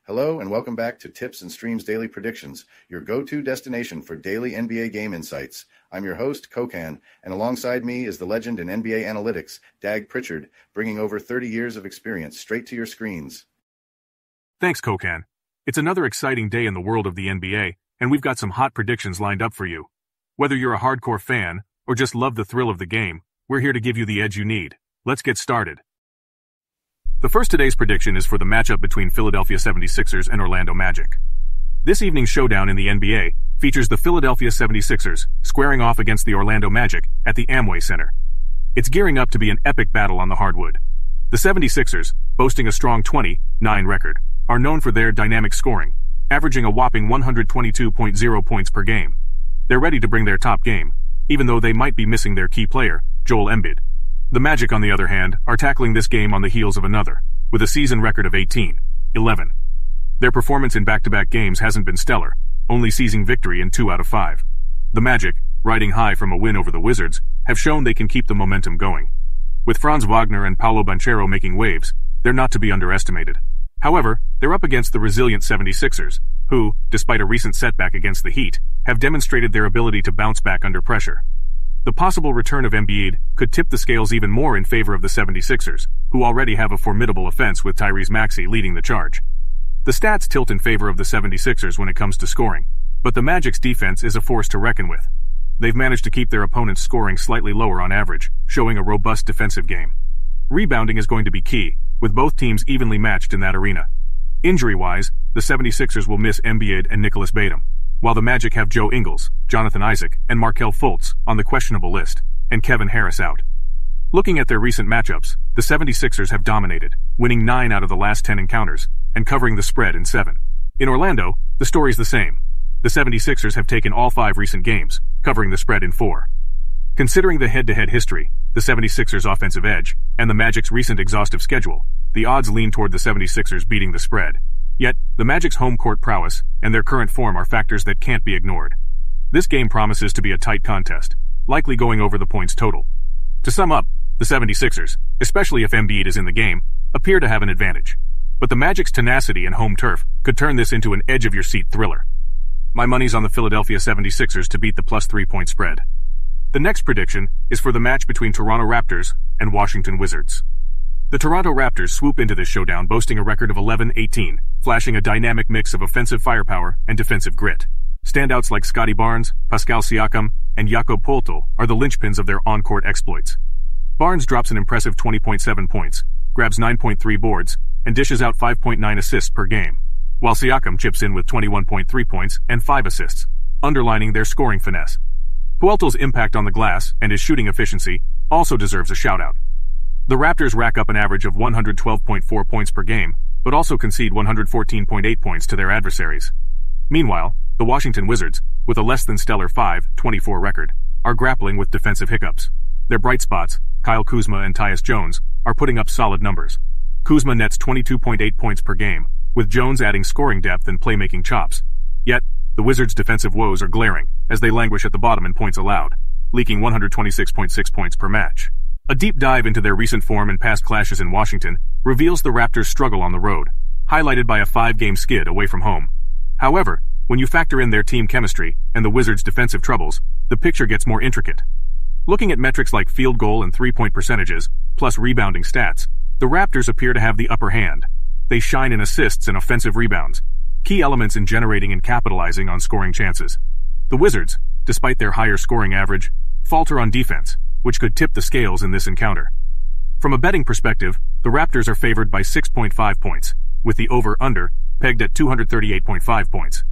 Hello and welcome back to Tips and Streams Daily Predictions, your go-to destination for daily NBA game insights. I'm your host, Kokan, and alongside me is the legend in NBA analytics, Dag Pritchard, bringing over 30 years of experience straight to your screens. Thanks, Kokan. It's another exciting day in the world of the NBA, and we've got some hot predictions lined up for you. Whether you're a hardcore fan or just love the thrill of the game, we're here to give you the edge you need. Let's get started. The first today's prediction is for the matchup between Philadelphia 76ers and Orlando Magic. This evening's showdown in the NBA features the Philadelphia 76ers squaring off against the Orlando Magic at the Amway Center. It's gearing up to be an epic battle on the hardwood. The 76ers, boasting a strong 20-9 record, are known for their dynamic scoring, averaging a whopping 122.0 points per game. They're ready to bring their top game, even though they might be missing their key player, Joel Embiid. The Magic, on the other hand, are tackling this game on the heels of another, with a season record of 18-11. Their performance in back-to-back games hasn't been stellar, only seizing victory in 2 out of 5. The Magic, riding high from a win over the Wizards, have shown they can keep the momentum going. With Franz Wagner and Paolo Banchero making waves, they're not to be underestimated. However, they're up against the resilient 76ers, who, despite a recent setback against the Heat, have demonstrated their ability to bounce back under pressure. The possible return of Embiid could tip the scales even more in favor of the 76ers, who already have a formidable offense with Tyrese Maxey leading the charge. The stats tilt in favor of the 76ers when it comes to scoring, but the Magic's defense is a force to reckon with. They've managed to keep their opponents scoring slightly lower on average, showing a robust defensive game. Rebounding is going to be key, with both teams evenly matched in that arena. Injury-wise, the 76ers will miss Embiid and Nicholas Batum, while the Magic have Joe Ingles, Jonathan Isaac, and Markelle Fultz on the questionable list, and Kevin Harris out. Looking at their recent matchups, the 76ers have dominated, winning 9 out of the last 10 encounters, and covering the spread in 7. In Orlando, the story's the same. The 76ers have taken all 5 recent games, covering the spread in 4. Considering the head-to-head history, the 76ers' offensive edge, and the Magic's recent exhaustive schedule, the odds lean toward the 76ers beating the spread. Yet, the Magic's home court prowess and their current form are factors that can't be ignored. This game promises to be a tight contest, likely going over the points total. To sum up, the 76ers, especially if Embiid is in the game, appear to have an advantage. But the Magic's tenacity and home turf could turn this into an edge-of-your-seat thriller. My money's on the Philadelphia 76ers to beat the plus 3-point spread. The next prediction is for the match between Toronto Raptors and Washington Wizards. The Toronto Raptors swoop into this showdown boasting a record of 11-18, flashing a dynamic mix of offensive firepower and defensive grit. Standouts like Scotty Barnes, Pascal Siakam, and Jakob Poeltl are the linchpins of their on-court exploits. Barnes drops an impressive 20.7 points, grabs 9.3 boards, and dishes out 5.9 assists per game, while Siakam chips in with 21.3 points and 5 assists, underlining their scoring finesse. Poeltl's impact on the glass and his shooting efficiency also deserves a shout-out. The Raptors rack up an average of 112.4 points per game, but also concede 114.8 points to their adversaries. Meanwhile, the Washington Wizards, with a less-than-stellar 5-24 record, are grappling with defensive hiccups. Their bright spots, Kyle Kuzma and Tyus Jones, are putting up solid numbers. Kuzma nets 22.8 points per game, with Jones adding scoring depth and playmaking chops. Yet, the Wizards' defensive woes are glaring, as they languish at the bottom in points allowed, leaking 126.6 points per match. A deep dive into their recent form and past clashes in Washington reveals the Raptors' struggle on the road, highlighted by a 5-game skid away from home. However, when you factor in their team chemistry and the Wizards' defensive troubles, the picture gets more intricate. Looking at metrics like field goal and three-point percentages, plus rebounding stats, the Raptors appear to have the upper hand. They shine in assists and offensive rebounds, key elements in generating and capitalizing on scoring chances. The Wizards, despite their higher scoring average, falter on defense, which could tip the scales in this encounter. From a betting perspective, the Raptors are favored by 6.5 points, with the over-under pegged at 238.5 points.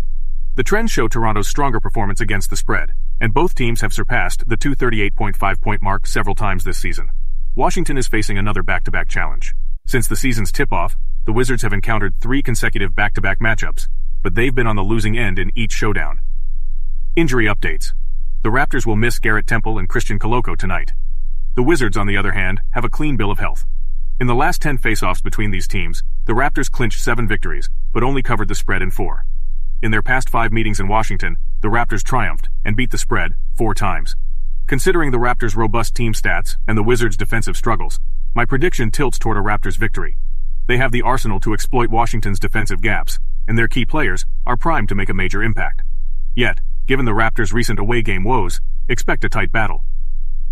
The trends show Toronto's stronger performance against the spread, and both teams have surpassed the 238.5 point mark several times this season. Washington is facing another back-to-back challenge. Since the season's tip-off, the Wizards have encountered 3 consecutive back-to-back matchups, but they've been on the losing end in each showdown. Injury updates. The Raptors will miss Garrett Temple and Christian Koloko tonight. The Wizards, on the other hand, have a clean bill of health. In the last 10 face-offs between these teams, the Raptors clinched 7 victories, but only covered the spread in 4. In their past 5 meetings in Washington, the Raptors triumphed and beat the spread 4 times. Considering the Raptors' robust team stats and the Wizards' defensive struggles, my prediction tilts toward a Raptors victory. They have the arsenal to exploit Washington's defensive gaps, and their key players are primed to make a major impact. Yet, given the Raptors' recent away game woes, expect a tight battle.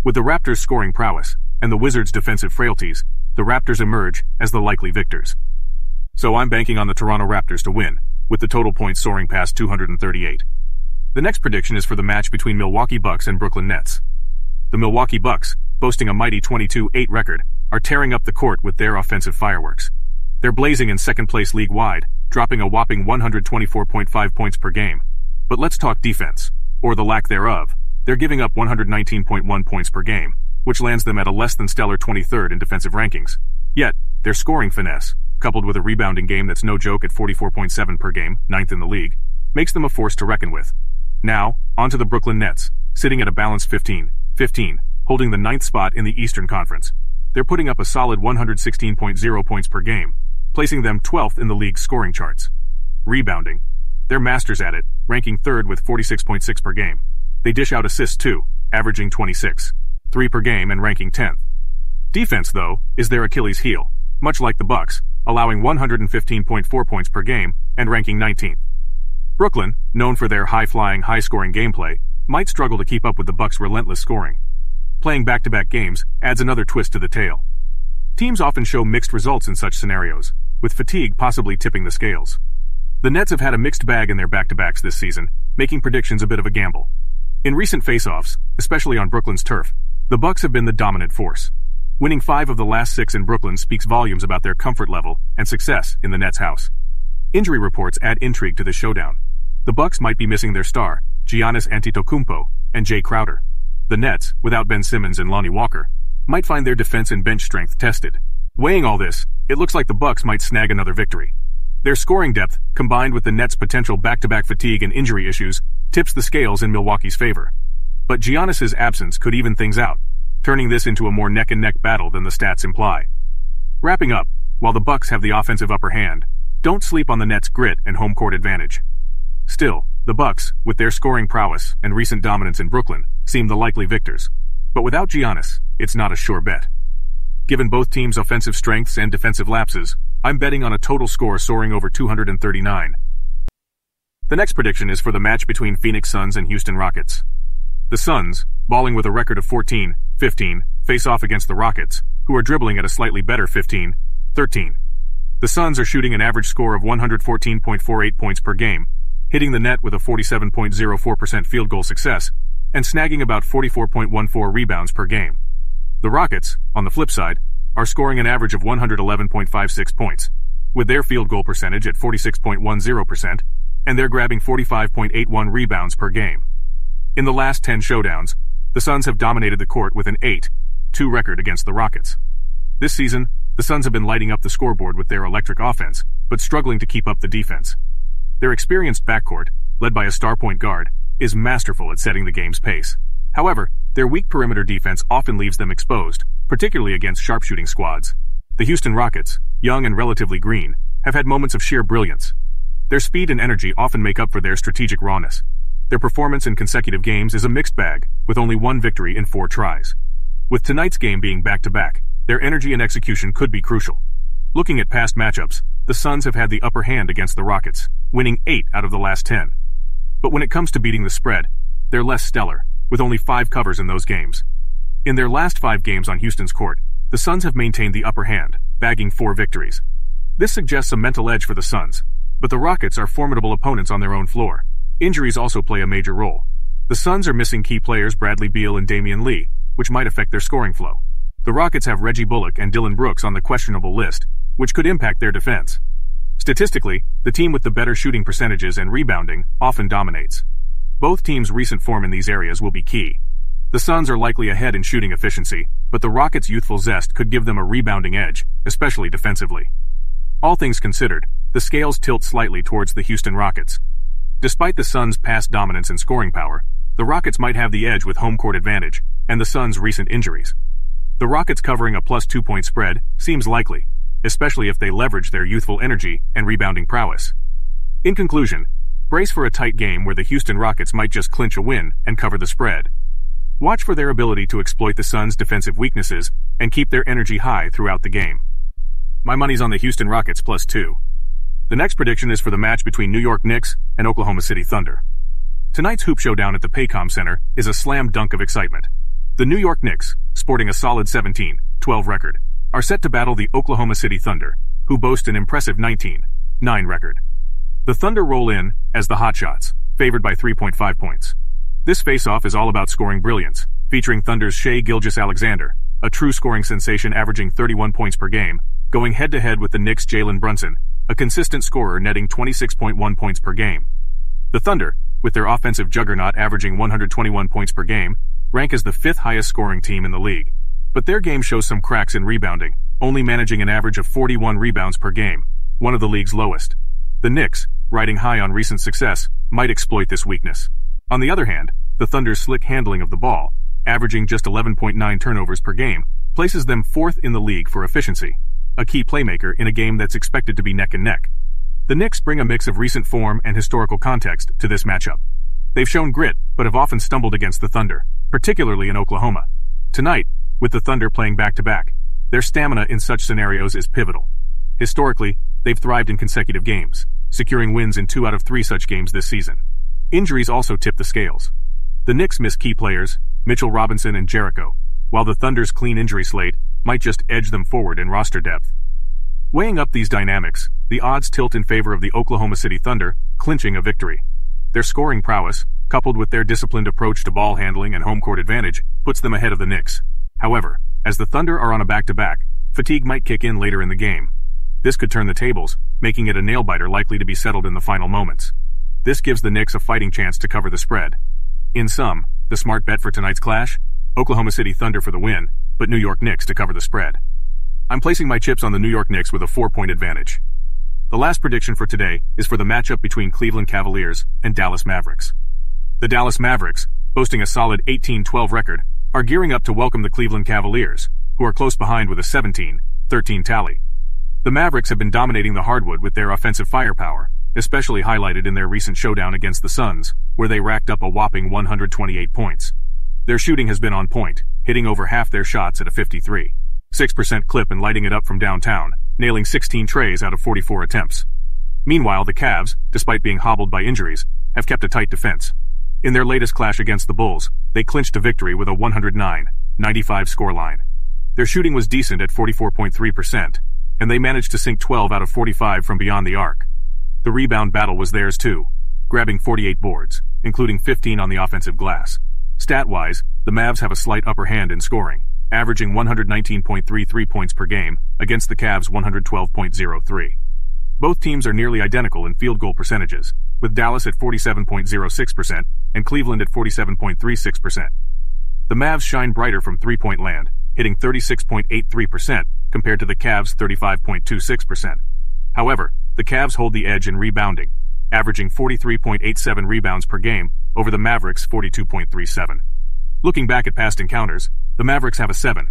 With the Raptors' scoring prowess and the Wizards' defensive frailties, the Raptors emerge as the likely victors. So I'm banking on the Toronto Raptors to win, with the total points soaring past 238. The next prediction is for the match between Milwaukee Bucks and Brooklyn Nets. The Milwaukee Bucks, boasting a mighty 22-8 record, are tearing up the court with their offensive fireworks. They're blazing in second place league-wide, dropping a whopping 124.5 points per game. But let's talk defense, or the lack thereof. They're giving up 119.1 points per game, which lands them at a less than stellar 23rd in defensive rankings. Yet, their scoring finesse, coupled with a rebounding game that's no joke at 44.7 per game, 9th in the league, makes them a force to reckon with. Now, on to the Brooklyn Nets, sitting at a balanced 15, holding the 9th spot in the Eastern Conference. They're putting up a solid 116.0 points per game, placing them 12th in the league's scoring charts. Rebounding. They're masters at it, ranking 3rd with 46.6 per game. They dish out assists too, averaging 26, 3 per game and ranking 10th. Defense, though, is their Achilles heel, much like the Bucks, allowing 115.4 points per game and ranking 19th. Brooklyn, known for their high-flying, high-scoring gameplay, might struggle to keep up with the Bucks' relentless scoring. Playing back-to-back games adds another twist to the tale. Teams often show mixed results in such scenarios, with fatigue possibly tipping the scales. The Nets have had a mixed bag in their back-to-backs this season, making predictions a bit of a gamble. In recent face-offs, especially on Brooklyn's turf, the Bucks have been the dominant force. Winning 5 of the last 6 in Brooklyn speaks volumes about their comfort level and success in the Nets' house. Injury reports add intrigue to the showdown. The Bucks might be missing their star, Giannis Antetokounmpo, and Jay Crowder. The Nets, without Ben Simmons and Lonnie Walker, might find their defense and bench strength tested. Weighing all this, it looks like the Bucks might snag another victory. Their scoring depth, combined with the Nets' potential back-to-back fatigue and injury issues, tips the scales in Milwaukee's favor. But Giannis's absence could even things out, turning this into a more neck-and-neck battle than the stats imply. Wrapping up, while the Bucks have the offensive upper hand, don't sleep on the Nets' grit and home court advantage. Still, the Bucks, with their scoring prowess and recent dominance in Brooklyn, seem the likely victors. But without Giannis, it's not a sure bet. Given both teams' offensive strengths and defensive lapses, I'm betting on a total score soaring over 239. The next prediction is for the match between Phoenix Suns and Houston Rockets. The Suns, balling with a record of 14-15, face off against the Rockets, who are dribbling at a slightly better 15-13. The Suns are shooting an average score of 114.48 points per game, hitting the net with a 47.04% field goal success, and snagging about 44.14 rebounds per game. The Rockets, on the flip side, are scoring an average of 111.56 points, with their field goal percentage at 46.10%, and they're grabbing 45.81 rebounds per game. In the last 10 showdowns, the Suns have dominated the court with an 8-2 record against the Rockets. This season, the Suns have been lighting up the scoreboard with their electric offense, but struggling to keep up the defense. Their experienced backcourt, led by a star point guard, is masterful at setting the game's pace. However, their weak perimeter defense often leaves them exposed, particularly against sharpshooting squads. The Houston Rockets, young and relatively green, have had moments of sheer brilliance. Their speed and energy often make up for their strategic rawness. Their performance in consecutive games is a mixed bag, with only 1 victory in 4 tries. With tonight's game being back-to-back, their energy and execution could be crucial. Looking at past matchups, the Suns have had the upper hand against the Rockets, winning 8 out of the last 10. But when it comes to beating the spread, they're less stellar, with only 5 covers in those games. In their last 5 games on Houston's court, the Suns have maintained the upper hand, bagging 4 victories. This suggests a mental edge for the Suns, but the Rockets are formidable opponents on their own floor. Injuries also play a major role. The Suns are missing key players Bradley Beal and Damian Lee, which might affect their scoring flow. The Rockets have Reggie Bullock and Dylan Brooks on the questionable list, which could impact their defense. Statistically, the team with the better shooting percentages and rebounding often dominates. Both teams' recent form in these areas will be key. The Suns are likely ahead in shooting efficiency, but the Rockets' youthful zest could give them a rebounding edge, especially defensively. All things considered, the scales tilt slightly towards the Houston Rockets. Despite the Suns' past dominance and scoring power, the Rockets might have the edge with home court advantage and the Suns' recent injuries. The Rockets covering a plus 2-point spread seems likely, especially if they leverage their youthful energy and rebounding prowess. In conclusion, brace for a tight game where the Houston Rockets might just clinch a win and cover the spread. Watch for their ability to exploit the Suns' defensive weaknesses and keep their energy high throughout the game. My money's on the Houston Rockets +2. The next prediction is for the match between New York Knicks and Oklahoma City Thunder. Tonight's hoop showdown at the Paycom Center is a slam dunk of excitement. The New York Knicks, sporting a solid 17-12 record, are set to battle the Oklahoma City Thunder, who boast an impressive 19-9 record. The Thunder roll in as the Hotshots, favored by 3.5 points. This face-off is all about scoring brilliance, featuring Thunder's Shai Gilgeous-Alexander, a true scoring sensation averaging 31 points per game, going head-to-head with the Knicks' Jalen Brunson, a consistent scorer netting 26.1 points per game. The Thunder, with their offensive juggernaut averaging 121 points per game, rank as the fifth highest scoring team in the league. But their game shows some cracks in rebounding, only managing an average of 41 rebounds per game, one of the league's lowest. The Knicks, riding high on recent success, might exploit this weakness. On the other hand, the Thunder's slick handling of the ball, averaging just 11.9 turnovers per game, places them fourth in the league for efficiency, a key playmaker in a game that's expected to be neck and neck. The Knicks bring a mix of recent form and historical context to this matchup. They've shown grit, but have often stumbled against the Thunder, particularly in Oklahoma. Tonight, with the Thunder playing back-to-back, their stamina in such scenarios is pivotal. Historically, they've thrived in consecutive games, securing wins in 2 out of 3 such games this season. Injuries also tip the scales. The Knicks miss key players, Mitchell Robinson and Jericho, while the Thunder's clean injury slate might just edge them forward in roster depth. Weighing up these dynamics, the odds tilt in favor of the Oklahoma City Thunder, clinching a victory. Their scoring prowess, coupled with their disciplined approach to ball handling and home court advantage, puts them ahead of the Knicks. However, as the Thunder are on a back-to-back, fatigue might kick in later in the game. This could turn the tables, making it a nail-biter likely to be settled in the final moments. This gives the Knicks a fighting chance to cover the spread. In sum, the smart bet for tonight's clash? Oklahoma City Thunder for the win, but New York Knicks to cover the spread. I'm placing my chips on the New York Knicks with a 4-point advantage. The last prediction for today is for the matchup between Cleveland Cavaliers and Dallas Mavericks. The Dallas Mavericks, boasting a solid 18-12 record, are gearing up to welcome the Cleveland Cavaliers, who are close behind with a 17-13 tally. The Mavericks have been dominating the hardwood with their offensive firepower, especially highlighted in their recent showdown against the Suns, where they racked up a whopping 128 points. Their shooting has been on point, hitting over half their shots at a 53.6% clip and lighting it up from downtown, nailing 16 trays out of 44 attempts. Meanwhile, the Cavs, despite being hobbled by injuries, have kept a tight defense. In their latest clash against the Bulls, they clinched a victory with a 109-95 scoreline. Their shooting was decent at 44.3%, and they managed to sink 12 out of 45 from beyond the arc. The rebound battle was theirs too, grabbing 48 boards, including 15 on the offensive glass. Stat-wise, the Mavs have a slight upper hand in scoring, averaging 119.33 points per game against the Cavs' 112.03. Both teams are nearly identical in field goal percentages, with Dallas at 47.06% and Cleveland at 47.36%. The Mavs shine brighter from three-point land, hitting 36.83% compared to the Cavs' 35.26%. However, the Cavs hold the edge in rebounding, averaging 43.87 rebounds per game over the Mavericks' 42.37. Looking back at past encounters, the Mavericks have a 7-3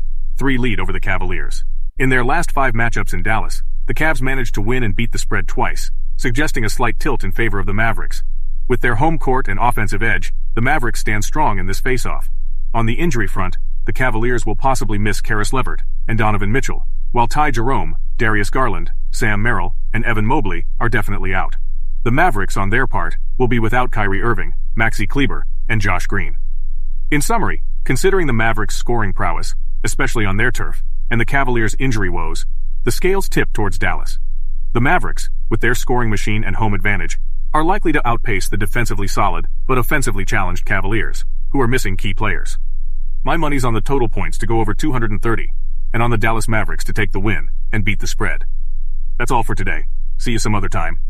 lead over the Cavaliers. In their last 5 matchups in Dallas, the Cavs managed to win and beat the spread twice, suggesting a slight tilt in favor of the Mavericks. With their home court and offensive edge, the Mavericks stand strong in this face-off. On the injury front, the Cavaliers will possibly miss Karis LeVert and Donovan Mitchell, while Ty Jerome, Darius Garland, Sam Merrill, and Evan Mobley are definitely out. The Mavericks, on their part, will be without Kyrie Irving, Maxi Kleber, and Josh Green. In summary, considering the Mavericks' scoring prowess, especially on their turf, and the Cavaliers' injury woes, the scales tip towards Dallas. The Mavericks, with their scoring machine and home advantage, are likely to outpace the defensively solid but offensively challenged Cavaliers, who are missing key players. My money's on the total points to go over 230, and on the Dallas Mavericks to take the win and beat the spread. That's all for today. See you some other time.